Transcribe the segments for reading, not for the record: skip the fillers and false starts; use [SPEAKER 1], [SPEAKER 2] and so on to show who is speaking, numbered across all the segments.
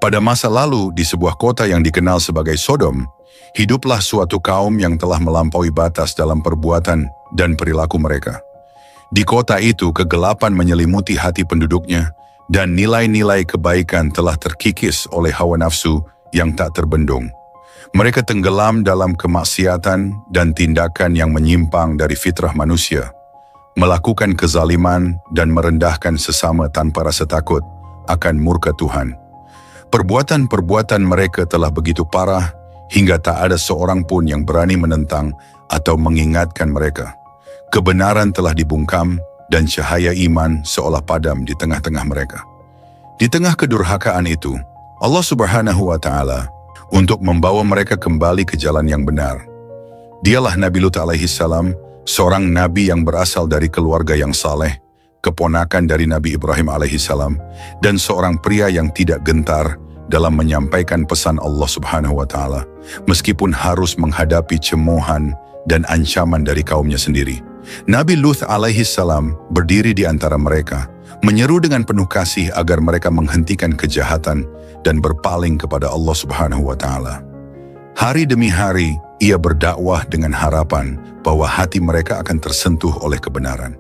[SPEAKER 1] Pada masa lalu, di sebuah kota yang dikenal sebagai Sodom, hiduplah suatu kaum yang telah melampaui batas dalam perbuatan dan perilaku mereka. Di kota itu, kegelapan menyelimuti hati penduduknya, dan nilai-nilai kebaikan telah terkikis oleh hawa nafsu yang tak terbendung. Mereka tenggelam dalam kemaksiatan dan tindakan yang menyimpang dari fitrah manusia, melakukan kezaliman dan merendahkan sesama tanpa rasa takut akan murka Tuhan. Perbuatan-perbuatan mereka telah begitu parah hingga tak ada seorang pun yang berani menentang atau mengingatkan mereka. Kebenaran telah dibungkam dan cahaya iman seolah padam di tengah-tengah mereka. Di tengah kedurhakaan itu, Allah Subhanahu wa Ta'ala untuk membawa mereka kembali ke jalan yang benar. Dialah Nabi Lut alaihi salam, seorang nabi yang berasal dari keluarga yang saleh, keponakan dari Nabi Ibrahim alaihi salam, dan seorang pria yang tidak gentar dalam menyampaikan pesan Allah Subhanahu wa Ta'ala, meskipun harus menghadapi cemoohan dan ancaman dari kaumnya sendiri. Nabi Lut alaihi salam berdiri di antara mereka, menyeru dengan penuh kasih agar mereka menghentikan kejahatan dan berpaling kepada Allah Subhanahu wa Ta'ala. Hari demi hari, ia berdakwah dengan harapan bahwa hati mereka akan tersentuh oleh kebenaran.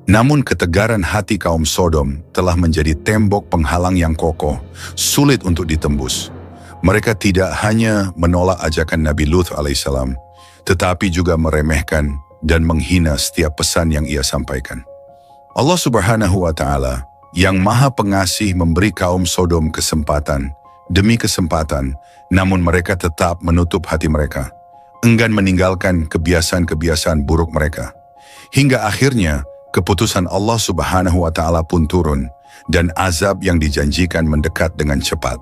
[SPEAKER 1] Namun ketegaran hati kaum Sodom telah menjadi tembok penghalang yang kokoh, sulit untuk ditembus. Mereka tidak hanya menolak ajakan Nabi Lut alaihissalam, tetapi juga meremehkan dan menghina setiap pesan yang ia sampaikan. Allah Subhanahu wa Ta'ala yang Maha Pengasih memberi kaum Sodom kesempatan demi kesempatan, namun mereka tetap menutup hati mereka, enggan meninggalkan kebiasaan-kebiasaan buruk mereka. Hingga akhirnya, keputusan Allah Subhanahu wa Ta'ala pun turun, dan azab yang dijanjikan mendekat dengan cepat.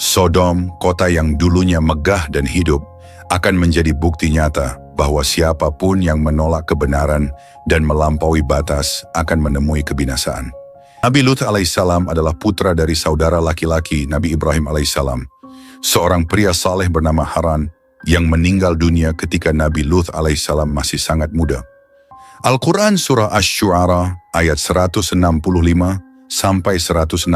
[SPEAKER 1] Sodom, kota yang dulunya megah dan hidup, akan menjadi bukti nyata bahwa siapapun yang menolak kebenaran dan melampaui batas akan menemui kebinasaan. Nabi Lut alaihissalam adalah putra dari saudara laki-laki Nabi Ibrahim alaihissalam, seorang pria saleh bernama Haran yang meninggal dunia ketika Nabi Lut alaihissalam masih sangat muda. Al-Quran Surah Asy-Syu'ara ayat 165 sampai 166.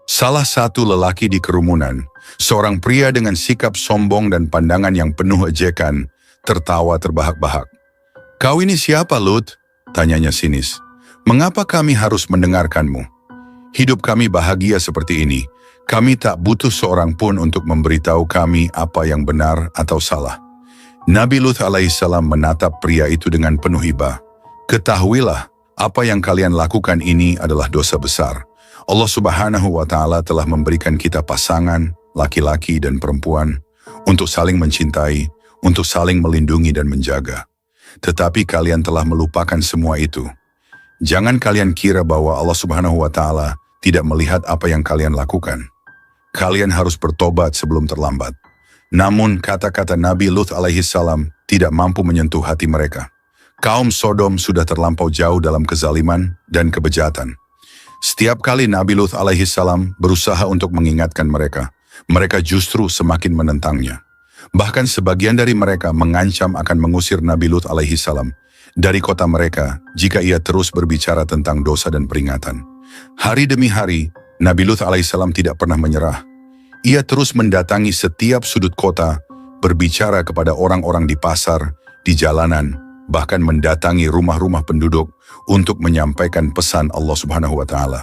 [SPEAKER 1] Salah satu lelaki di kerumunan, seorang pria dengan sikap sombong dan pandangan yang penuh ejekan, tertawa terbahak-bahak. "Kau ini siapa, Lut?" tanyanya sinis. "Mengapa kami harus mendengarkanmu? Hidup kami bahagia seperti ini. Kami tak butuh seorang pun untuk memberitahu kami apa yang benar atau salah." Nabi Lut alaihissalam menatap pria itu dengan penuh iba. "Ketahuilah, apa yang kalian lakukan ini adalah dosa besar. Allah Subhanahu wa Ta'ala telah memberikan kita pasangan, laki-laki dan perempuan, untuk saling mencintai, untuk saling melindungi dan menjaga. Tetapi kalian telah melupakan semua itu. Jangan kalian kira bahwa Allah Subhanahu wa Ta'ala tidak melihat apa yang kalian lakukan. Kalian harus bertobat sebelum terlambat." Namun kata-kata Nabi Lut alaihissalam tidak mampu menyentuh hati mereka. Kaum Sodom sudah terlampau jauh dalam kezaliman dan kebejatan. Setiap kali Nabi Lut alaihissalam berusaha untuk mengingatkan mereka, mereka justru semakin menentangnya. Bahkan sebagian dari mereka mengancam akan mengusir Nabi Lut alaihissalam dari kota mereka jika ia terus berbicara tentang dosa dan peringatan. Hari demi hari, Nabi Lut alaihissalam tidak pernah menyerah. Ia terus mendatangi setiap sudut kota, berbicara kepada orang-orang di pasar, di jalanan, bahkan mendatangi rumah-rumah penduduk untuk menyampaikan pesan Allah Subhanahu wa Ta'ala.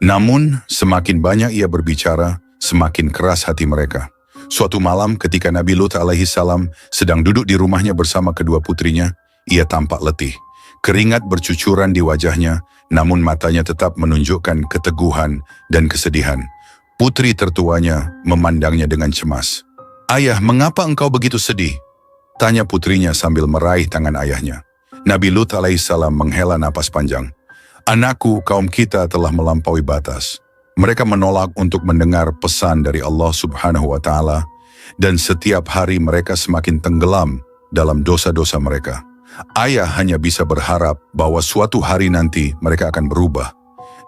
[SPEAKER 1] Namun, semakin banyak ia berbicara, semakin keras hati mereka. Suatu malam ketika Nabi Lut alaihissalam sedang duduk di rumahnya bersama kedua putrinya, ia tampak letih. Keringat bercucuran di wajahnya, namun matanya tetap menunjukkan keteguhan dan kesedihan. Putri tertuanya memandangnya dengan cemas. "Ayah, mengapa engkau begitu sedih?" tanya putrinya sambil meraih tangan ayahnya. Nabi Lut alaihissalam menghela napas panjang. "Anakku, kaum kita telah melampaui batas. Mereka menolak untuk mendengar pesan dari Allah Subhanahu wa Ta'ala, dan setiap hari mereka semakin tenggelam dalam dosa-dosa mereka. Ayah hanya bisa berharap bahwa suatu hari nanti mereka akan berubah.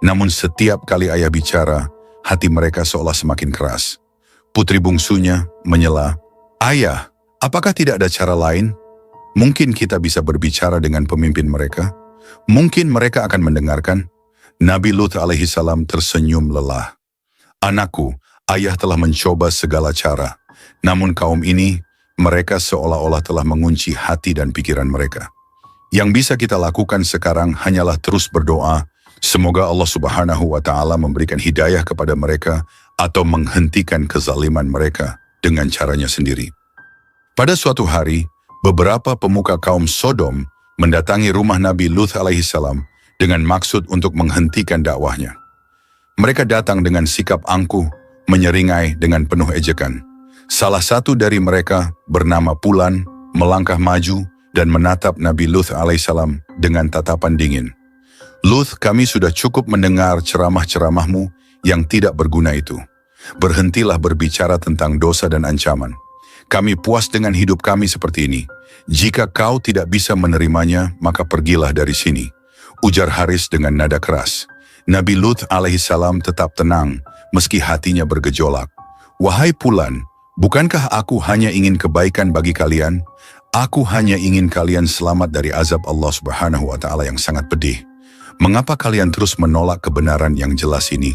[SPEAKER 1] Namun setiap kali ayah bicara, hati mereka seolah semakin keras." Putri bungsunya menyela, "Ayah, apakah tidak ada cara lain? Mungkin kita bisa berbicara dengan pemimpin mereka. Mungkin mereka akan mendengarkan." Nabi Lut alaihissalam tersenyum lelah. Anakku, ayah telah mencoba segala cara. Namun kaum ini, mereka seolah-olah telah mengunci hati dan pikiran mereka. Yang bisa kita lakukan sekarang hanyalah terus berdoa, semoga Allah Subhanahu wa Ta'ala memberikan hidayah kepada mereka atau menghentikan kezaliman mereka dengan caranya sendiri. Pada suatu hari, beberapa pemuka kaum Sodom mendatangi rumah Nabi Lut alaihissalam dengan maksud untuk menghentikan dakwahnya. Mereka datang dengan sikap angkuh, menyeringai dengan penuh ejekan. Salah satu dari mereka bernama Pulan melangkah maju dan menatap Nabi Lut alaihissalam dengan tatapan dingin. Lut, kami sudah cukup mendengar ceramah-ceramahmu yang tidak berguna itu. Berhentilah berbicara tentang dosa dan ancaman. Kami puas dengan hidup kami seperti ini. Jika kau tidak bisa menerimanya, maka pergilah dari sini. Ujar Haris dengan nada keras. Nabi Lut alaihissalam tetap tenang, meski hatinya bergejolak. Wahai Pulan, bukankah aku hanya ingin kebaikan bagi kalian? Aku hanya ingin kalian selamat dari azab Allah Subhanahu wa Ta'ala yang sangat pedih. Mengapa kalian terus menolak kebenaran yang jelas ini?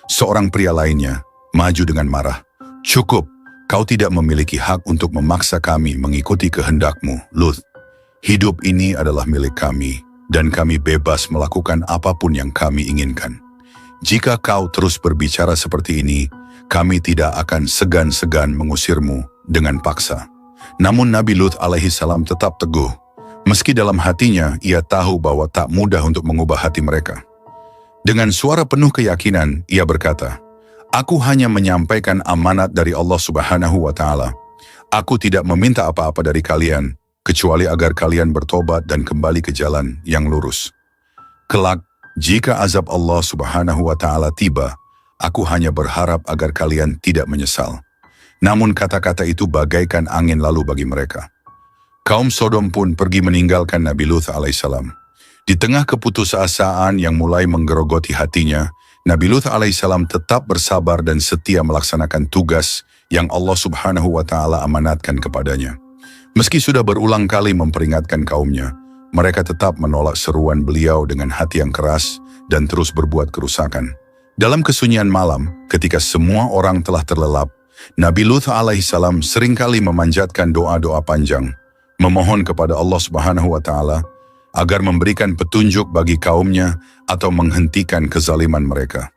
[SPEAKER 1] Seorang pria lainnya maju dengan marah. Cukup, kau tidak memiliki hak untuk memaksa kami mengikuti kehendakmu, Lut. Hidup ini adalah milik kami, dan kami bebas melakukan apapun yang kami inginkan. Jika kau terus berbicara seperti ini, kami tidak akan segan-segan mengusirmu dengan paksa. Namun Nabi Lut alaihissalam tetap teguh. Meski dalam hatinya ia tahu bahwa tak mudah untuk mengubah hati mereka. Dengan suara penuh keyakinan, ia berkata, Aku hanya menyampaikan amanat dari Allah Subhanahu wa Ta'ala. Aku tidak meminta apa-apa dari kalian, kecuali agar kalian bertobat dan kembali ke jalan yang lurus. Kelak, jika azab Allah Subhanahu wa Ta'ala tiba, aku hanya berharap agar kalian tidak menyesal. Namun kata-kata itu bagaikan angin lalu bagi mereka. Kaum Sodom pun pergi meninggalkan Nabi Lut alaihissalam. Di tengah keputusasaan yang mulai menggerogoti hatinya, Nabi Lut alaihissalam tetap bersabar dan setia melaksanakan tugas yang Allah Subhanahu wa Ta'ala amanatkan kepadanya. Meski sudah berulang kali memperingatkan kaumnya, mereka tetap menolak seruan beliau dengan hati yang keras dan terus berbuat kerusakan. Dalam kesunyian malam, ketika semua orang telah terlelap, Nabi Lut alaihissalam seringkali memanjatkan doa-doa panjang, memohon kepada Allah Subhanahu wa Ta'ala agar memberikan petunjuk bagi kaumnya atau menghentikan kezaliman mereka.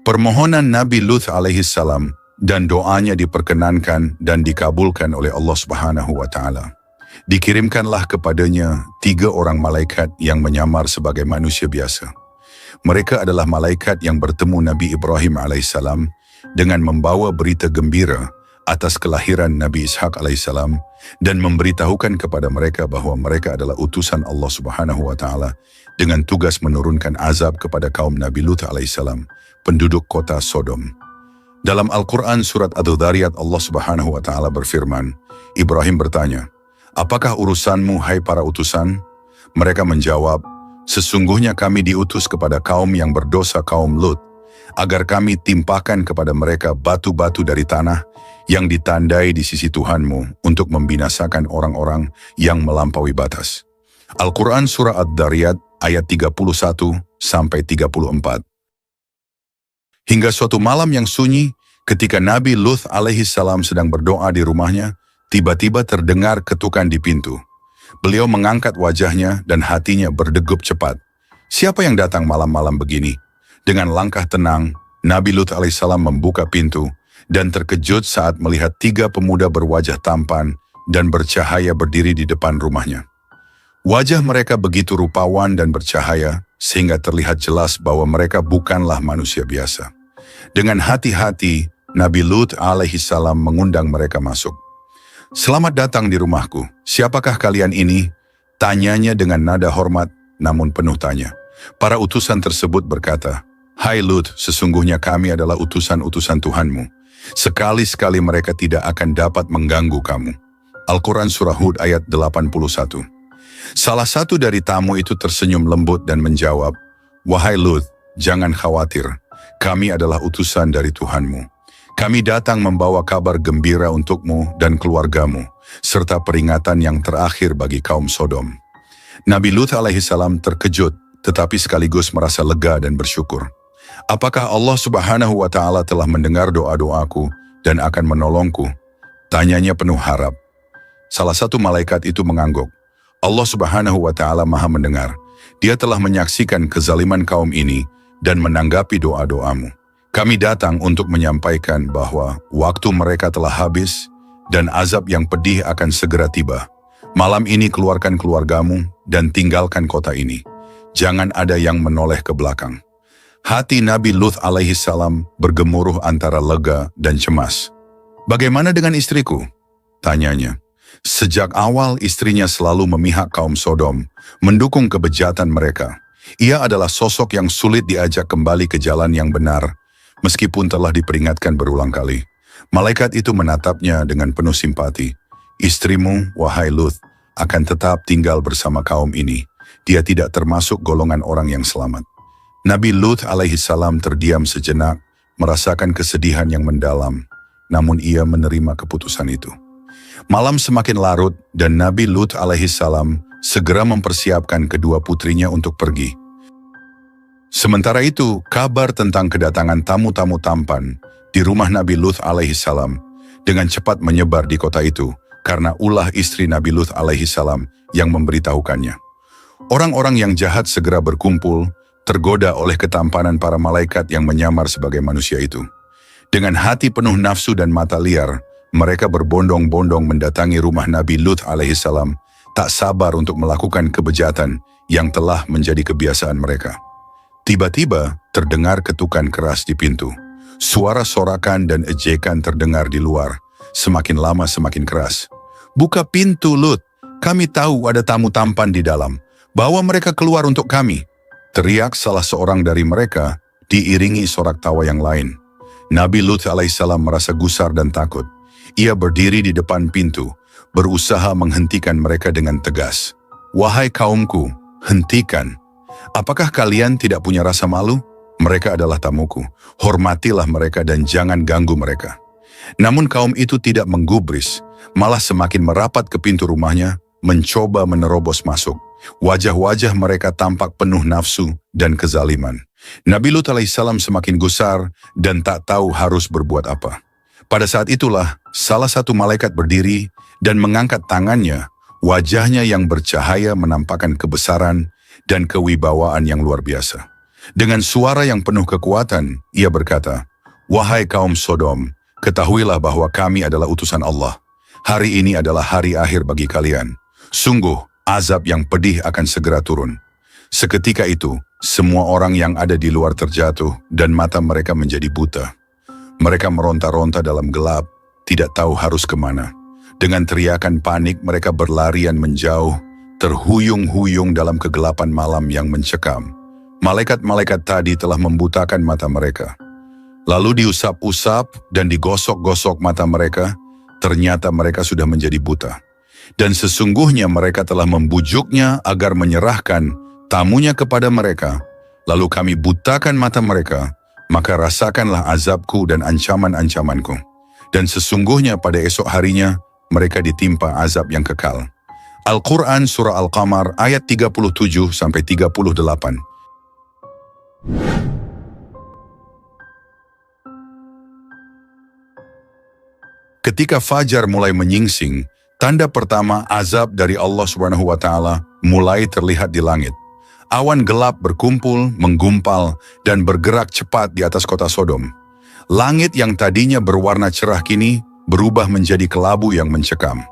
[SPEAKER 1] Permohonan Nabi Lut alaihissalam dan doanya diperkenankan dan dikabulkan oleh Allah Subhanahu wa Ta'ala. Dikirimkanlah kepadanya 3 orang malaikat yang menyamar sebagai manusia biasa. Mereka adalah malaikat yang bertemu Nabi Ibrahim alaihissalam dengan membawa berita gembira atas kelahiran Nabi Ishak alaihissalam dan memberitahukan kepada mereka bahwa mereka adalah utusan Allah Subhanahu wa Ta'ala dengan tugas menurunkan azab kepada kaum Nabi Lut alaihissalam, penduduk kota Sodom. Dalam Al-Quran surat Ad-Dhariyat Allah Subhanahu wa Ta'ala berfirman, Ibrahim bertanya, Apakah urusanmu hai para utusan? Mereka menjawab, Sesungguhnya kami diutus kepada kaum yang berdosa kaum Lut, agar kami timpakan kepada mereka batu-batu dari tanah yang ditandai di sisi Tuhanmu untuk membinasakan orang-orang yang melampaui batas. Al-Quran Surah Ad-Dhariyat ayat 31-34. Hingga suatu malam yang sunyi, ketika Nabi Lut alaihissalam sedang berdoa di rumahnya, tiba-tiba terdengar ketukan di pintu. Beliau mengangkat wajahnya dan hatinya berdegup cepat. Siapa yang datang malam-malam begini? Dengan langkah tenang, Nabi Lut alaihissalam membuka pintu dan terkejut saat melihat 3 pemuda berwajah tampan dan bercahaya berdiri di depan rumahnya. Wajah mereka begitu rupawan dan bercahaya sehingga terlihat jelas bahwa mereka bukanlah manusia biasa. Dengan hati-hati, Nabi Lut alaihissalam mengundang mereka masuk. Selamat datang di rumahku. Siapakah kalian ini? Tanyanya dengan nada hormat namun penuh tanya. Para utusan tersebut berkata, Hai Lut, sesungguhnya kami adalah utusan-utusan Tuhanmu. Sekali-sekali mereka tidak akan dapat mengganggu kamu. Al-Quran Surah Hud ayat 81. Salah satu dari tamu itu tersenyum lembut dan menjawab, Wahai Lut, jangan khawatir. Kami adalah utusan dari Tuhanmu. Kami datang membawa kabar gembira untukmu dan keluargamu, serta peringatan yang terakhir bagi kaum Sodom. Nabi Lut alaihissalam terkejut, tetapi sekaligus merasa lega dan bersyukur. Apakah Allah Subhanahu wa Ta'ala telah mendengar doa-doaku dan akan menolongku? Tanyanya penuh harap. Salah satu malaikat itu mengangguk. Allah Subhanahu wa Ta'ala Maha mendengar. Dia telah menyaksikan kezaliman kaum ini dan menanggapi doa-doamu. Kami datang untuk menyampaikan bahwa waktu mereka telah habis dan azab yang pedih akan segera tiba. Malam ini keluarkan keluargamu dan tinggalkan kota ini. Jangan ada yang menoleh ke belakang. Hati Nabi Lut alaihi salam bergemuruh antara lega dan cemas. Bagaimana dengan istriku? Tanyanya. Sejak awal istrinya selalu memihak kaum Sodom, mendukung kebejatan mereka. Ia adalah sosok yang sulit diajak kembali ke jalan yang benar, meskipun telah diperingatkan berulang kali. Malaikat itu menatapnya dengan penuh simpati. Istrimu, wahai Lut, akan tetap tinggal bersama kaum ini. Dia tidak termasuk golongan orang yang selamat. Nabi Lut alaihi salam terdiam sejenak, merasakan kesedihan yang mendalam, namun ia menerima keputusan itu. Malam semakin larut dan Nabi Lut alaihi salam segera mempersiapkan kedua putrinya untuk pergi. Sementara itu, kabar tentang kedatangan tamu-tamu tampan di rumah Nabi Lut alaihi salam dengan cepat menyebar di kota itu karena ulah istri Nabi Lut alaihi salam yang memberitahukannya. Orang-orang yang jahat segera berkumpul, tergoda oleh ketampanan para malaikat yang menyamar sebagai manusia itu. Dengan hati penuh nafsu dan mata liar, mereka berbondong-bondong mendatangi rumah Nabi Lut alaihi salam, tak sabar untuk melakukan kebejatan yang telah menjadi kebiasaan mereka. Tiba-tiba terdengar ketukan keras di pintu. Suara sorakan dan ejekan terdengar di luar, semakin lama semakin keras. "Buka pintu, Lut, kami tahu ada tamu tampan di dalam. Bawa mereka keluar untuk kami," teriak salah seorang dari mereka, diiringi sorak tawa yang lain. Nabi Lut alaihissalam merasa gusar dan takut. Ia berdiri di depan pintu, berusaha menghentikan mereka dengan tegas. "Wahai kaumku, hentikan. Apakah kalian tidak punya rasa malu? Mereka adalah tamuku. Hormatilah mereka dan jangan ganggu mereka." Namun kaum itu tidak menggubris, malah semakin merapat ke pintu rumahnya, mencoba menerobos masuk. Wajah-wajah mereka tampak penuh nafsu dan kezaliman. Nabi Lut alaihissalam semakin gusar dan tak tahu harus berbuat apa. Pada saat itulah, salah satu malaikat berdiri dan mengangkat tangannya, wajahnya yang bercahaya menampakkan kebesaran dan kewibawaan yang luar biasa. Dengan suara yang penuh kekuatan, ia berkata, "Wahai kaum Sodom, ketahuilah bahwa kami adalah utusan Allah. Hari ini adalah hari akhir bagi kalian. Sungguh, azab yang pedih akan segera turun." Seketika itu, semua orang yang ada di luar terjatuh dan mata mereka menjadi buta. Mereka meronta-ronta dalam gelap, tidak tahu harus kemana. Dengan teriakan panik mereka berlarian menjauh, terhuyung-huyung dalam kegelapan malam yang mencekam. Malaikat-malaikat tadi telah membutakan mata mereka. Lalu diusap-usap dan digosok-gosok mata mereka, ternyata mereka sudah menjadi buta. Dan sesungguhnya mereka telah membujuknya agar menyerahkan tamunya kepada mereka. Lalu kami butakan mata mereka, maka rasakanlah azabku dan ancaman-ancamanku. Dan sesungguhnya pada esok harinya, mereka ditimpa azab yang kekal. Al-Quran Surah Al-Qamar ayat 37-38. Ketika fajar mulai menyingsing, tanda pertama azab dari Allah Subhanahu wa Ta'ala mulai terlihat di langit. Awan gelap berkumpul, menggumpal, dan bergerak cepat di atas kota Sodom. Langit yang tadinya berwarna cerah kini berubah menjadi kelabu yang mencekam.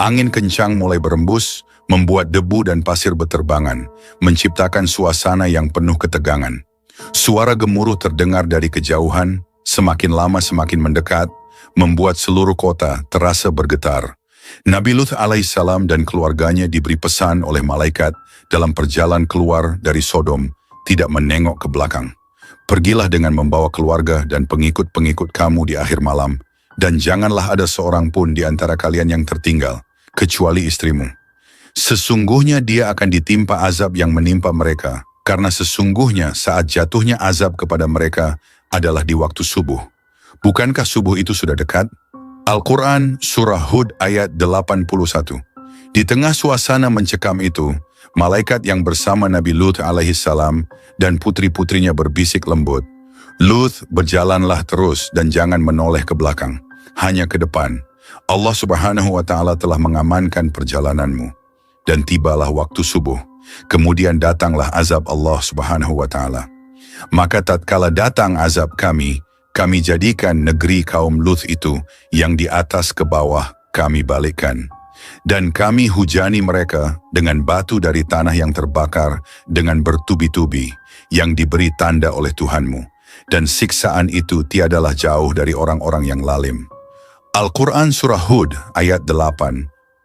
[SPEAKER 1] Angin kencang mulai berembus, membuat debu dan pasir beterbangan, menciptakan suasana yang penuh ketegangan. Suara gemuruh terdengar dari kejauhan, semakin lama semakin mendekat, membuat seluruh kota terasa bergetar. Nabi Lut alaihissalam dan keluarganya diberi pesan oleh malaikat dalam perjalanan keluar dari Sodom, tidak menengok ke belakang. "Pergilah dengan membawa keluarga dan pengikut-pengikut kamu di akhir malam, dan janganlah ada seorang pun di antara kalian yang tertinggal, kecuali istrimu. Sesungguhnya dia akan ditimpa azab yang menimpa mereka, karena sesungguhnya saat jatuhnya azab kepada mereka adalah di waktu subuh. Bukankah subuh itu sudah dekat?" Al-Quran Surah Hud ayat 81. Di tengah suasana mencekam itu, malaikat yang bersama Nabi Lut alaihissalam dan putri-putrinya berbisik lembut, Lut, berjalanlah terus dan jangan menoleh ke belakang, hanya ke depan. Allah Subhanahu wa Ta'ala telah mengamankan perjalananmu. Dan tibalah waktu subuh, kemudian datanglah azab Allah Subhanahu wa Ta'ala. Maka tatkala datang azab kami jadikan negeri kaum Lut itu yang di atas ke bawah kami balikkan. Dan kami hujani mereka dengan batu dari tanah yang terbakar dengan bertubi-tubi yang diberi tanda oleh Tuhanmu. Dan siksaan itu tiadalah jauh dari orang-orang yang lalim. Al-Quran Surah Hud ayat 82-83.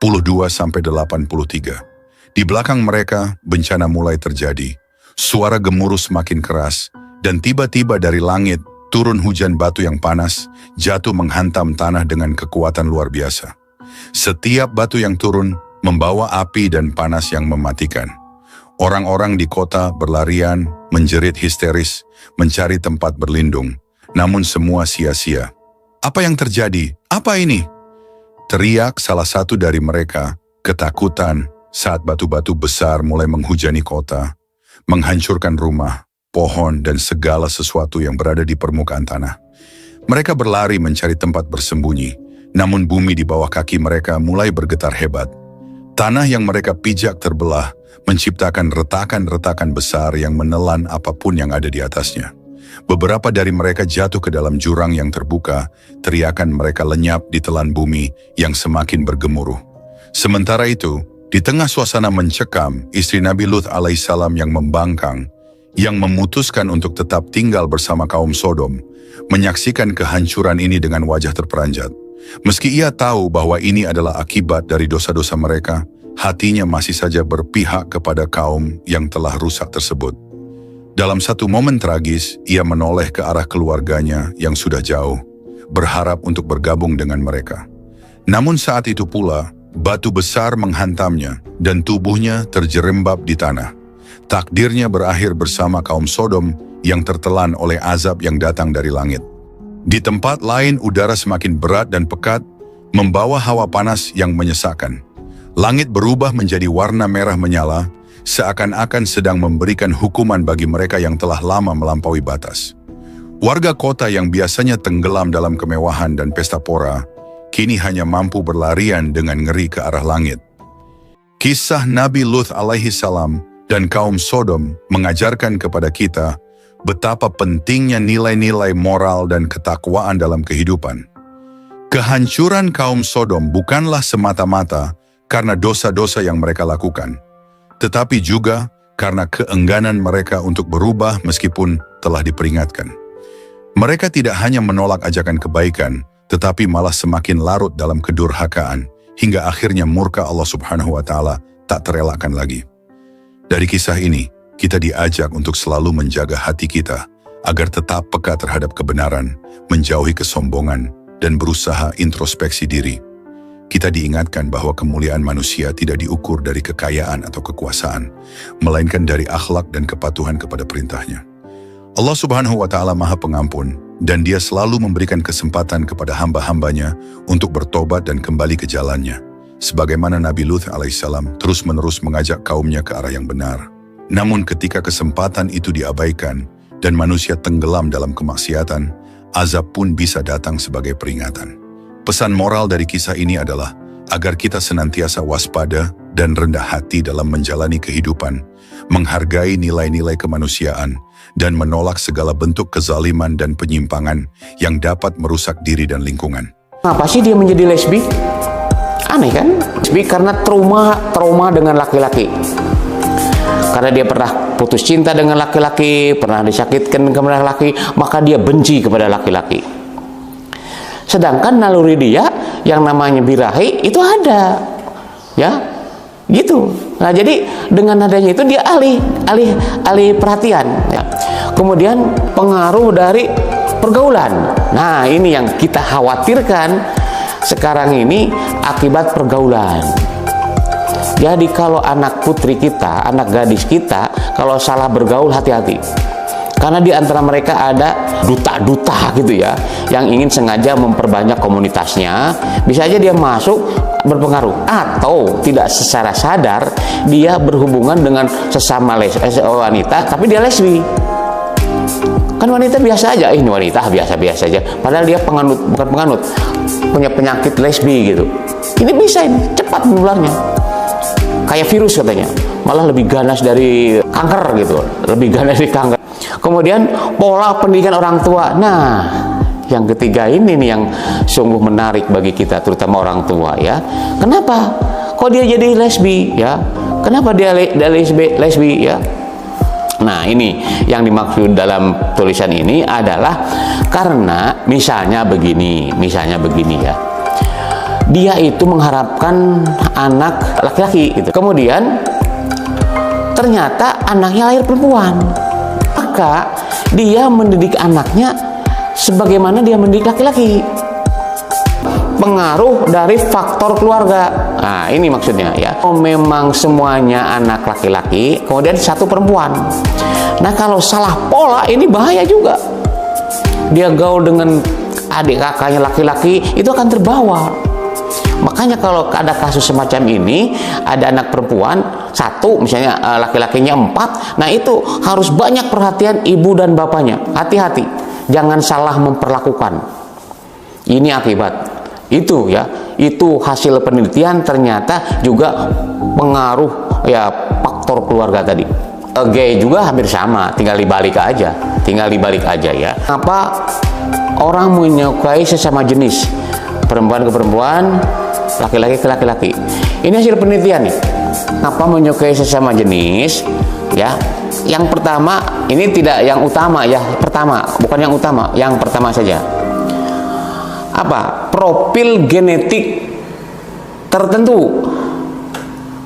[SPEAKER 1] Di belakang mereka bencana mulai terjadi. Suara gemuruh semakin keras dan tiba-tiba dari langit turun hujan batu yang panas, jatuh menghantam tanah dengan kekuatan luar biasa. Setiap batu yang turun membawa api dan panas yang mematikan. Orang-orang di kota berlarian, menjerit histeris, mencari tempat berlindung. Namun semua sia-sia. Apa yang terjadi? Apa ini? Teriak salah satu dari mereka, ketakutan saat batu-batu besar mulai menghujani kota, menghancurkan rumah, pohon, dan segala sesuatu yang berada di permukaan tanah. Mereka berlari mencari tempat bersembunyi, namun bumi di bawah kaki mereka mulai bergetar hebat. Tanah yang mereka pijak terbelah, menciptakan retakan-retakan besar yang menelan apapun yang ada di atasnya. Beberapa dari mereka jatuh ke dalam jurang yang terbuka, teriakan mereka lenyap di telan bumi yang semakin bergemuruh. Sementara itu, di tengah suasana mencekam, istri Nabi Lut alaihissalam yang membangkang, yang memutuskan untuk tetap tinggal bersama kaum Sodom, menyaksikan kehancuran ini dengan wajah terperanjat. Meski ia tahu bahwa ini adalah akibat dari dosa-dosa mereka, hatinya masih saja berpihak kepada kaum yang telah rusak tersebut. Dalam satu momen tragis, ia menoleh ke arah keluarganya yang sudah jauh, berharap untuk bergabung dengan mereka. Namun saat itu pula, batu besar menghantamnya dan tubuhnya terjerembab di tanah. Takdirnya berakhir bersama kaum Sodom yang tertelan oleh azab yang datang dari langit. Di tempat lain udara semakin berat dan pekat, membawa hawa panas yang menyesakkan. Langit berubah menjadi warna merah menyala, seakan-akan sedang memberikan hukuman bagi mereka yang telah lama melampaui batas. Warga kota yang biasanya tenggelam dalam kemewahan dan pesta pora, kini hanya mampu berlarian dengan ngeri ke arah langit. Kisah Nabi Lut alaihi salam dan kaum Sodom mengajarkan kepada kita betapa pentingnya nilai-nilai moral dan ketakwaan dalam kehidupan. Kehancuran kaum Sodom bukanlah semata-mata karena dosa-dosa yang mereka lakukan, tetapi juga karena keengganan mereka untuk berubah meskipun telah diperingatkan. Mereka tidak hanya menolak ajakan kebaikan, tetapi malah semakin larut dalam kedurhakaan, hingga akhirnya murka Allah Subhanahu wa Ta'ala tak terelakkan lagi. Dari kisah ini, kita diajak untuk selalu menjaga hati kita agar tetap peka terhadap kebenaran, menjauhi kesombongan, dan berusaha introspeksi diri. Kita diingatkan bahwa kemuliaan manusia tidak diukur dari kekayaan atau kekuasaan, melainkan dari akhlak dan kepatuhan kepada perintahnya. Allah Subhanahu wa Ta'ala Maha Pengampun, dan Dia selalu memberikan kesempatan kepada hamba-hambanya untuk bertobat dan kembali ke jalannya, sebagaimana Nabi Lut alaihissalam terus-menerus mengajak kaumnya ke arah yang benar. Namun ketika kesempatan itu diabaikan dan manusia tenggelam dalam kemaksiatan, azab pun bisa datang sebagai peringatan. Pesan moral dari kisah ini adalah agar kita senantiasa waspada dan rendah hati dalam menjalani kehidupan, menghargai nilai-nilai kemanusiaan, dan menolak segala bentuk kezaliman dan penyimpangan yang dapat merusak diri dan lingkungan.
[SPEAKER 2] Kenapa sih dia menjadi lesbi? Aneh kan? Lesbi karena trauma dengan laki-laki. Karena dia pernah putus cinta dengan laki-laki, pernah disakitkan kepada laki, maka dia benci kepada laki-laki. Sedangkan naluri dia yang namanya birahi itu ada, ya, gitu. Nah, jadi dengan adanya itu dia alih perhatian. Ya. Kemudian pengaruh dari pergaulan. Nah, ini yang kita khawatirkan sekarang ini akibat pergaulan. Jadi kalau anak putri kita, anak gadis kita, kalau salah bergaul hati-hati. Karena di antara mereka ada duta-duta gitu ya, yang ingin sengaja memperbanyak komunitasnya. Bisa aja dia masuk berpengaruh. Atau tidak secara sadar, dia berhubungan dengan sesama wanita, tapi dia lesbi. Kan wanita biasa aja, ini wanita biasa-biasa aja. Padahal dia penganut, bukan penganut, punya penyakit lesbi gitu. Ini bisa, ini cepat menularnya. Kayak virus katanya, malah lebih ganas dari kanker gitu, lebih ganas dari kanker. Kemudian pola pendidikan orang tua. Nah, yang ketiga ini nih yang sungguh menarik bagi kita, terutama orang tua ya. Kenapa? Kok dia jadi lesbi ya? Kenapa dia lesbi ya? Nah, ini yang dimaksud dalam tulisan ini adalah karena misalnya begini ya. Dia itu mengharapkan anak laki-laki gitu. Kemudian ternyata anaknya lahir perempuan. Maka dia mendidik anaknya sebagaimana dia mendidik laki-laki. Pengaruh dari faktor keluarga. Nah, ini maksudnya ya. Memang semuanya anak laki-laki, kemudian satu perempuan. Nah, kalau salah pola ini bahaya juga. Dia gaul dengan adik kakaknya laki-laki, itu akan terbawa. Makanya kalau ada kasus semacam ini, ada anak perempuan satu, misalnya laki-lakinya 4, nah itu harus banyak perhatian ibu dan bapaknya. Hati-hati, jangan salah memperlakukan. Ini akibat. Itu ya, itu hasil penelitian, ternyata juga pengaruh ya faktor keluarga tadi. Gay juga hampir sama, tinggal dibalik aja ya. Apa orang menyukai sesama jenis, perempuan ke perempuan, laki-laki ke laki-laki. Ini hasil penelitian nih. Apa menyukai sesama jenis ya? Yang pertama, ini tidak yang utama ya, pertama, bukan yang utama, yang pertama saja. Apa? Profil genetik tertentu.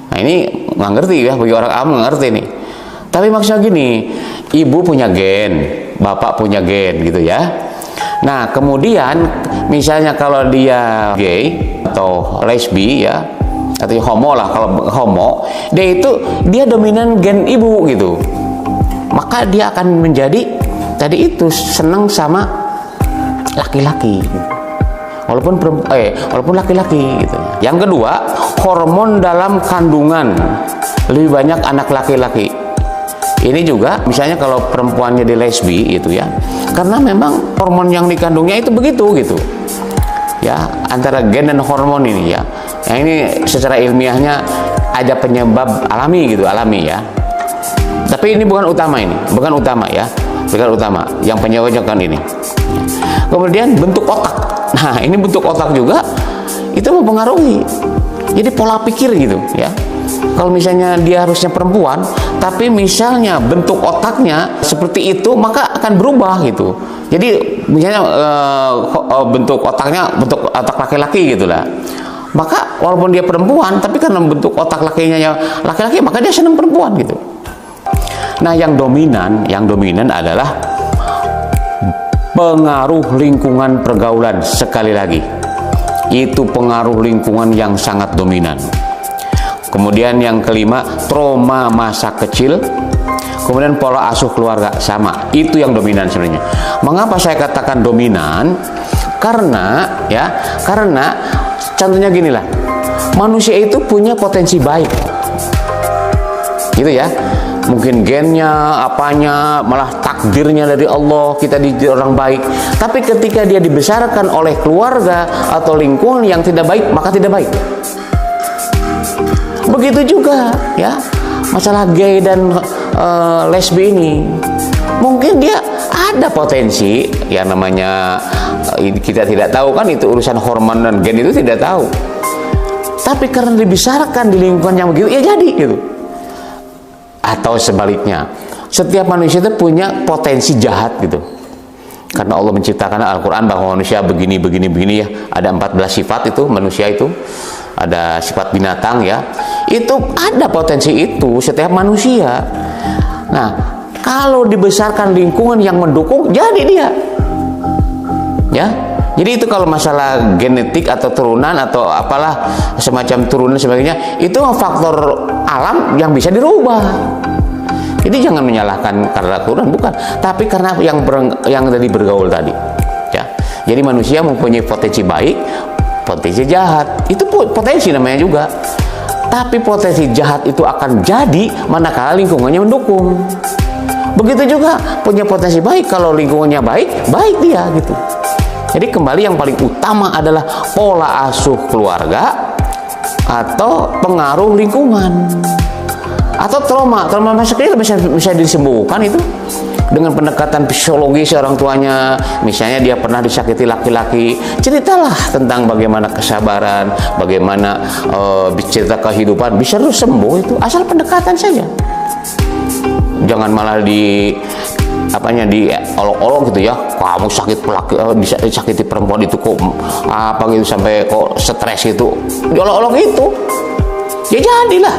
[SPEAKER 2] Nah, ini nggak ngerti ya, bagi orang awam nggak ngerti nih. Tapi maksudnya gini, ibu punya gen, bapak punya gen gitu ya. Nah, kemudian misalnya kalau dia gay atau lesbi ya, atau homo lah, kalau homo, dia dominan gen ibu gitu. Maka dia akan menjadi tadi itu senang sama laki-laki gitu. Walaupun laki-laki gitu. Yang kedua, hormon dalam kandungan lebih banyak anak laki-laki. Ini juga misalnya kalau perempuan jadi lesbi itu ya, karena memang hormon yang dikandungnya itu begitu gitu. Ya, antara gen dan hormon ini ya. Yang ini secara ilmiahnya ada penyebab alami ya. Tapi ini bukan utama ya. Bukan utama. Yang penyebabnya kan ini. Kemudian bentuk otak. Nah, ini bentuk otak juga itu mempengaruhi. Jadi pola pikir gitu ya. Kalau misalnya dia harusnya perempuan, tapi misalnya bentuk otaknya seperti itu, maka akan berubah gitu. Jadi misalnya bentuk otak laki-laki gitulah. Maka walaupun dia perempuan, tapi karena bentuk otak lakinya laki-laki, maka dia senang perempuan gitu. Nah, yang dominan adalah pengaruh lingkungan pergaulan. Sekali lagi, itu pengaruh lingkungan yang sangat dominan. Kemudian yang kelima, trauma masa kecil. Kemudian pola asuh keluarga, sama. Itu yang dominan sebenarnya. Mengapa saya katakan dominan? Karena contohnya gini lah, manusia itu punya potensi baik gitu ya. Mungkin gennya, apanya, malah takdirnya dari Allah, kita jadi orang baik. Tapi ketika dia dibesarkan oleh keluarga atau lingkungan yang tidak baik, maka tidak baik. Begitu juga ya, masalah gay dan lesbi ini. Mungkin dia ada potensi, yang namanya kita tidak tahu kan, itu urusan hormon dan gen itu tidak tahu. Tapi karena dibesarkan di lingkungan yang begitu, ya jadi gitu. Atau sebaliknya, setiap manusia itu punya potensi jahat gitu. Karena Allah menciptakan Al-Quran bahwa manusia begini ya. Ada 14 sifat itu manusia itu. Ada sifat binatang ya. Itu ada potensi itu setiap manusia. Nah, kalau dibesarkan lingkungan yang mendukung, jadi dia. Ya. Jadi itu kalau masalah genetik atau turunan atau apalah semacam turunan sebagainya, itu faktor alam yang bisa dirubah. Jadi jangan menyalahkan karena turunan, bukan, tapi karena yang tadi bergaul tadi. Ya. Jadi manusia mempunyai potensi baik, potensi jahat. Itu potensi namanya juga. Tapi potensi jahat itu akan jadi manakala lingkungannya mendukung. begitu juga punya potensi baik. Kalau lingkungannya baik, baik dia gitu. Jadi kembali yang paling utama adalah pola asuh keluarga atau pengaruh lingkungan atau trauma masa kecil bisa disembuhkan itu dengan pendekatan psikologis orang tuanya. Misalnya dia pernah disakiti laki-laki, ceritalah tentang bagaimana kesabaran, bagaimana cerita kehidupan, bisa terus sembuh itu asal pendekatan saja. Jangan malah di olok-olok gitu ya, kamu sakit disakiti perempuan itu kok apa gitu sampai kok stres itu, diolok-olok itu. Ya jadilah,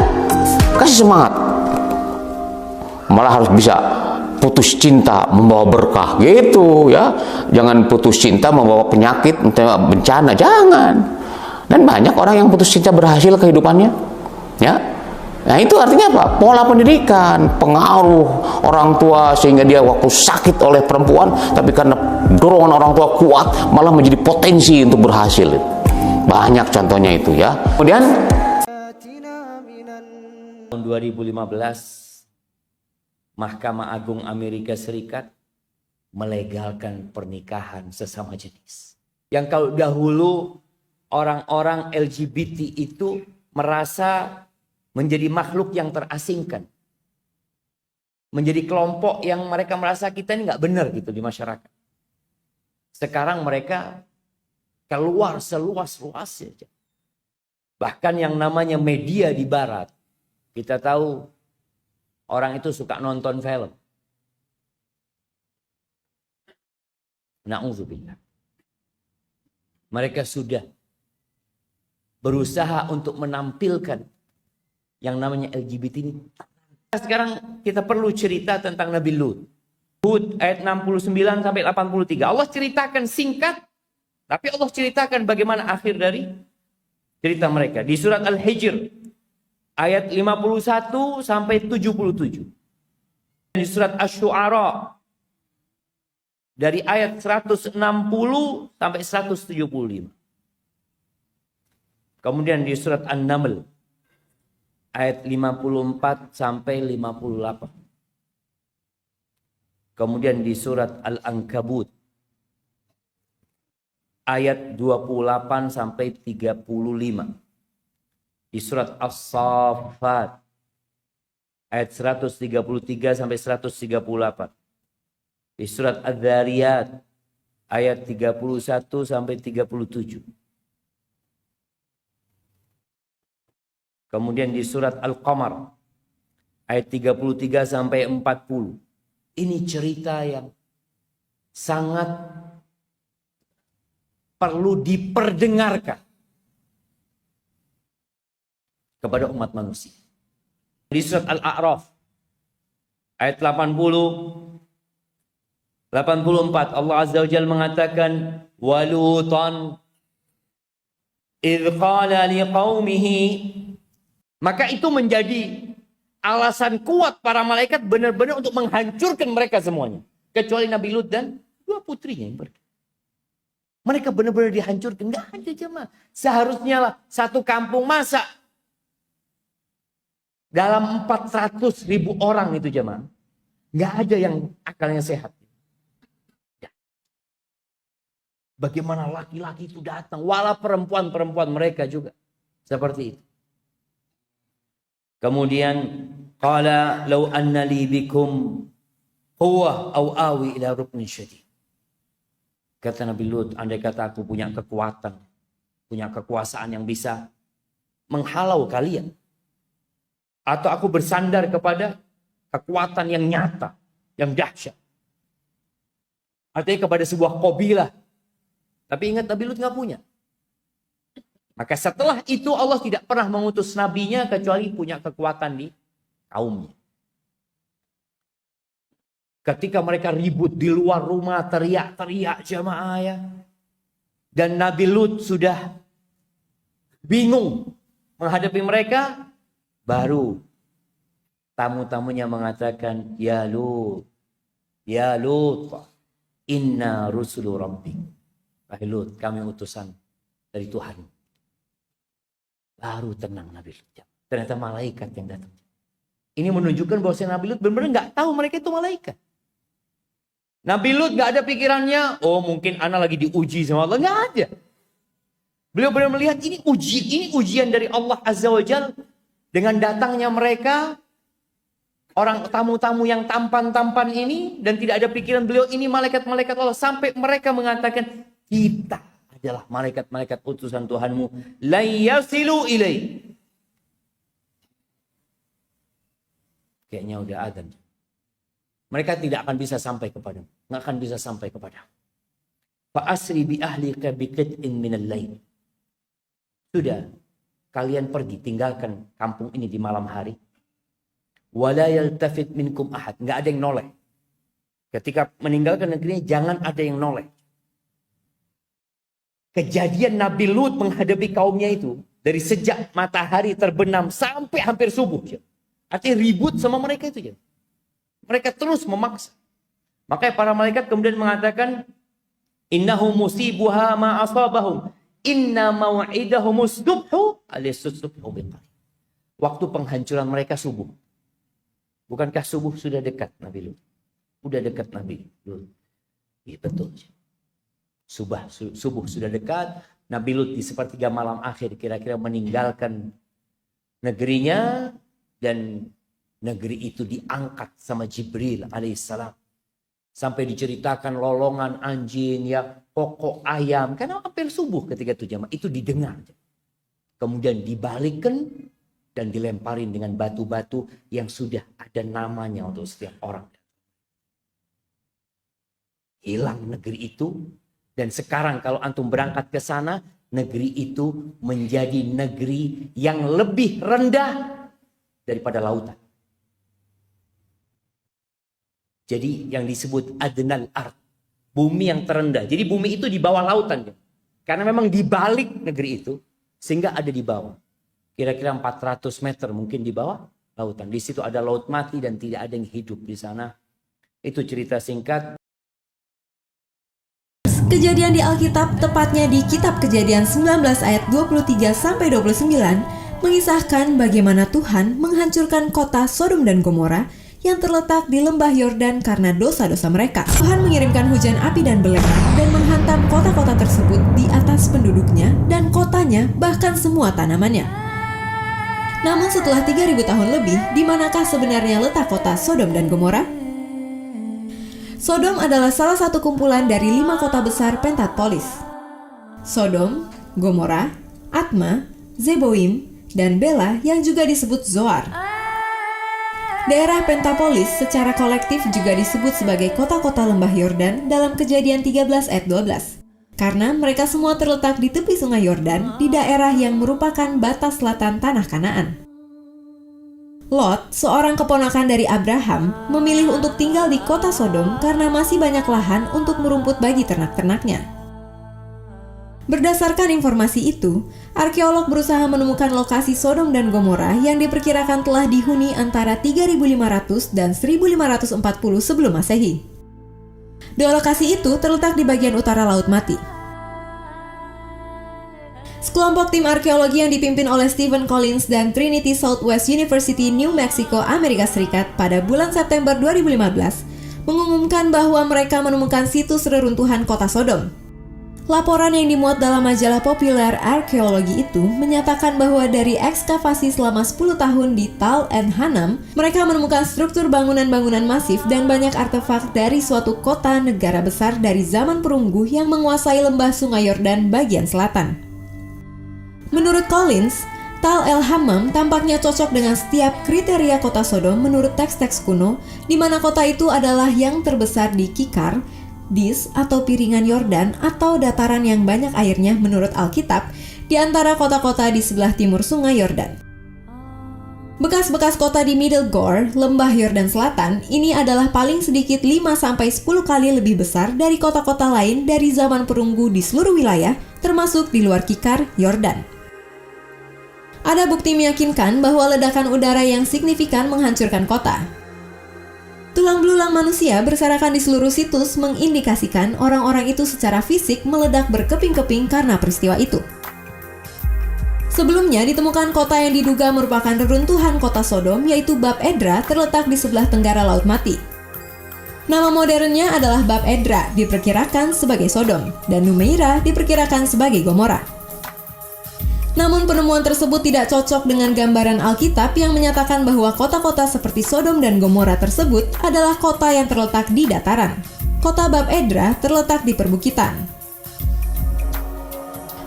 [SPEAKER 2] kasih semangat. Malah harus bisa putus cinta membawa berkah gitu ya. Jangan putus cinta membawa penyakit, bencana, jangan. Dan banyak orang yang putus cinta berhasil kehidupannya ya. Nah itu artinya apa? Pola pendidikan, pengaruh orang tua sehingga dia waktu sakit oleh perempuan, tapi karena dorongan orang tua kuat malah menjadi potensi untuk berhasil. Banyak contohnya itu ya. Kemudian
[SPEAKER 3] tahun 2015 Mahkamah Agung Amerika Serikat melegalkan pernikahan sesama jenis. Yang kalau dahulu orang-orang LGBT itu merasa menjadi makhluk yang terasingkan. Menjadi kelompok yang mereka merasa kita ini nggak benar gitu di masyarakat. Sekarang mereka keluar seluas-luasnya. Bahkan yang namanya media di barat, kita tahu orang itu suka nonton film. Na'udzubillah. Mereka sudah berusaha untuk menampilkan yang namanya LGBT ini. Sekarang kita perlu cerita tentang Nabi Lut. Hud ayat 69 sampai 83. Allah ceritakan singkat, tapi Allah ceritakan bagaimana akhir dari cerita mereka. Di surat Al-Hijr ayat 51 sampai 77. Di surat Asy-Syu'ara dari ayat 160 sampai 175. Kemudian di surat An-Naml ayat 54 sampai 58. Kemudian di surat Al-Ankabut ayat 28 sampai 35. Di surat As-Saffat ayat 133 sampai 138. Di surat Adz-Dzariyat ayat 31 sampai 37. Kemudian di surat Al-Qamar ayat 33 sampai 40. Ini cerita yang sangat perlu diperdengarkan kepada umat manusia. Di surat Al-A'raf ayat 84 Allah Azza wa Jalla mengatakan walutan idh qala liqaumihi, maka itu menjadi alasan kuat para malaikat benar-benar untuk menghancurkan mereka semuanya. Kecuali Nabi Lut dan dua putrinya yang pergi. Mereka benar-benar dihancurkan. Nggak ada jemaah. Seharusnya lah satu kampung masa dalam 400.000 orang itu jemaah. Nggak ada yang akalnya sehat. Bagaimana laki-laki itu datang. Walau perempuan-perempuan mereka juga. Seperti itu. Kemudian qala law anna li bikum quwwah aw awi ila ruknin syadid. Kata Nabi Lut, andai kata aku punya kekuatan, punya kekuasaan yang bisa menghalau kalian, atau aku bersandar kepada kekuatan yang nyata, yang dahsyat. Artinya kepada sebuah qabilah. Tapi ingat Nabi Lut nggak punya. Maka setelah itu Allah tidak pernah mengutus nabinya kecuali punya kekuatan di kaumnya. Ketika mereka ribut di luar rumah, teriak-teriak jamaah ya. Dan Nabi Lut sudah bingung menghadapi mereka. Baru tamu-tamunya mengatakan, Ya Lut, inna rusulu rabbik. Wahai Lut, kami utusan dari Tuhan. Baru tenang Nabi Lut. Ternyata malaikat yang datang. Ini menunjukkan bahwa Nabi Lut benar-benar nggak tahu mereka itu malaikat. Nabi Lut nggak ada pikirannya, oh mungkin ana lagi diuji sama Allah. Nggak ada. Beliau benar melihat ini ujian dari Allah Azza wa Jalla. Dengan datangnya mereka, orang tamu-tamu yang tampan-tampan ini, dan tidak ada pikiran beliau ini malaikat-malaikat Allah. Sampai mereka mengatakan, kita adalah malaikat-malaikat utusan Tuhanmu. La yasilu ilai. Kayaknya udah adzan. Mereka tidak akan bisa sampai kepadamu. Nggak akan bisa sampai kepadamu. Fa'asri bi ahlika biqit'in minal lail. Sudah, kalian pergi, tinggalkan kampung ini di malam hari. Wala yaltafit minkum ahad. Nggak ada yang noleh. Ketika meninggalkan negeri ini, jangan ada yang noleh. Kejadian Nabi Lut menghadapi kaumnya itu, dari sejak matahari terbenam sampai hampir subuh. Artinya ribut sama mereka itu. Mereka terus memaksa. Makanya para malaikat kemudian mengatakan, innahu musibuha ma asabahum. Inna maw'idahumus subhu alis-subhu biqarib. Waktu penghancuran mereka subuh. Bukankah subuh sudah dekat Nabi Lut? Udah dekat Nabi Lut. Iya betul. Subuh sudah dekat. Nabi Lut di sepertiga malam akhir kira-kira meninggalkan negerinya. Dan negeri itu diangkat sama Jibril alaihissalam. Sampai diceritakan lolongan anjing, ya, pokok ayam. Karena hampir subuh ketika itu jamaah. Itu didengar. Kemudian dibalikkan dan dilemparin dengan batu-batu yang sudah ada namanya untuk setiap orang. Hilang negeri itu. Dan sekarang kalau antum berangkat ke sana, negeri itu menjadi negeri yang lebih rendah daripada lautan. Jadi yang disebut adnal ard, bumi yang terendah. Jadi bumi itu di bawah lautan. Karena memang di balik negeri itu, sehingga ada di bawah. Kira-kira 400 meter mungkin di bawah lautan. Di situ ada laut mati dan tidak ada yang hidup di sana. Itu cerita singkat.
[SPEAKER 4] Kejadian di Alkitab, tepatnya di Kitab Kejadian 19 ayat 23-29, mengisahkan bagaimana Tuhan menghancurkan kota Sodom dan Gomora yang terletak di lembah Yordan karena dosa-dosa mereka. Tuhan mengirimkan hujan api dan belerang dan menghantam kota-kota tersebut di atas penduduknya dan kotanya, bahkan semua tanamannya. Namun setelah 3000 tahun lebih, di manakah sebenarnya letak kota Sodom dan Gomora? Sodom adalah salah satu kumpulan dari 5 kota besar Pentapolis. Sodom, Gomora, Atma, Zeboim, dan Bela yang juga disebut Zoar. Daerah Pentapolis secara kolektif juga disebut sebagai kota-kota lembah Yordan dalam Kejadian 13 ayat 12. Karena mereka semua terletak di tepi sungai Yordan di daerah yang merupakan batas selatan tanah Kanaan. Lot, seorang keponakan dari Abraham, memilih untuk tinggal di kota Sodom karena masih banyak lahan untuk merumput bagi ternak-ternaknya. Berdasarkan informasi itu, arkeolog berusaha menemukan lokasi Sodom dan Gomora yang diperkirakan telah dihuni antara 3500 dan 1540 sebelum Masehi. Dua lokasi itu terletak di bagian utara Laut Mati. Sekelompok tim arkeologi yang dipimpin oleh Stephen Collins dan Trinity Southwest University New Mexico, Amerika Serikat pada bulan September 2015 mengumumkan bahwa mereka menemukan situs reruntuhan kota Sodom. Laporan yang dimuat dalam majalah populer arkeologi itu menyatakan bahwa dari ekskavasi selama 10 tahun di Tal and Hanam, mereka menemukan struktur bangunan-bangunan masif dan banyak artefak dari suatu kota negara besar dari zaman perunggu yang menguasai lembah Sungai Yordan bagian selatan. Menurut Collins, Tal el Hammam tampaknya cocok dengan setiap kriteria kota Sodom menurut teks-teks kuno, di mana kota itu adalah yang terbesar di Kikar, Dis atau piringan Yordan atau dataran yang banyak airnya menurut Alkitab di antara kota-kota di sebelah timur sungai Yordan. Bekas-bekas kota di Middle Gore, lembah Yordan Selatan, ini adalah paling sedikit 5-10 kali lebih besar dari kota-kota lain dari zaman perunggu di seluruh wilayah, termasuk di luar Kikar, Yordan. Ada bukti meyakinkan bahwa ledakan udara yang signifikan menghancurkan kota. Tulang belulang manusia berserakan di seluruh situs mengindikasikan orang-orang itu secara fisik meledak berkeping-keping karena peristiwa itu. Sebelumnya ditemukan kota yang diduga merupakan reruntuhan kota Sodom, yaitu Bab Edra, terletak di sebelah tenggara Laut Mati. Nama modernnya adalah Bab Edra, diperkirakan sebagai Sodom, dan Numeira diperkirakan sebagai Gomora. Namun penemuan tersebut tidak cocok dengan gambaran Alkitab yang menyatakan bahwa kota-kota seperti Sodom dan Gomora tersebut adalah kota yang terletak di dataran. Kota Bab Edra terletak di perbukitan.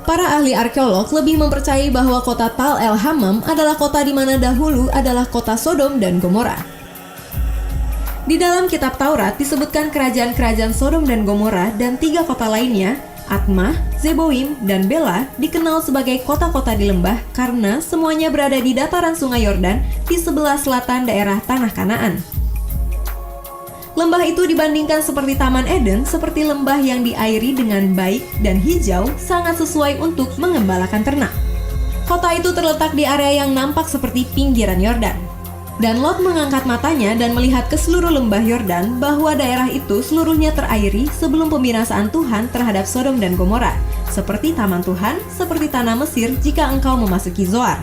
[SPEAKER 4] Para ahli arkeolog lebih mempercayai bahwa kota Tal El Hammam adalah kota di mana dahulu adalah kota Sodom dan Gomora. Di dalam kitab Taurat disebutkan kerajaan-kerajaan Sodom dan Gomora dan 3 kota lainnya, Atmah, Zeboim, dan Bela, dikenal sebagai kota-kota di lembah karena semuanya berada di dataran sungai Yordan di sebelah selatan daerah Tanah Kanaan. Lembah itu dibandingkan seperti Taman Eden, seperti lembah yang diairi dengan baik dan hijau, sangat sesuai untuk mengembalakan ternak. Kota itu terletak di area yang nampak seperti pinggiran Yordan. Dan Lot mengangkat matanya dan melihat ke seluruh lembah Yordan bahwa daerah itu seluruhnya terairi sebelum pembinasaan Tuhan terhadap Sodom dan Gomora, seperti taman Tuhan, seperti tanah Mesir jika engkau memasuki Zoar.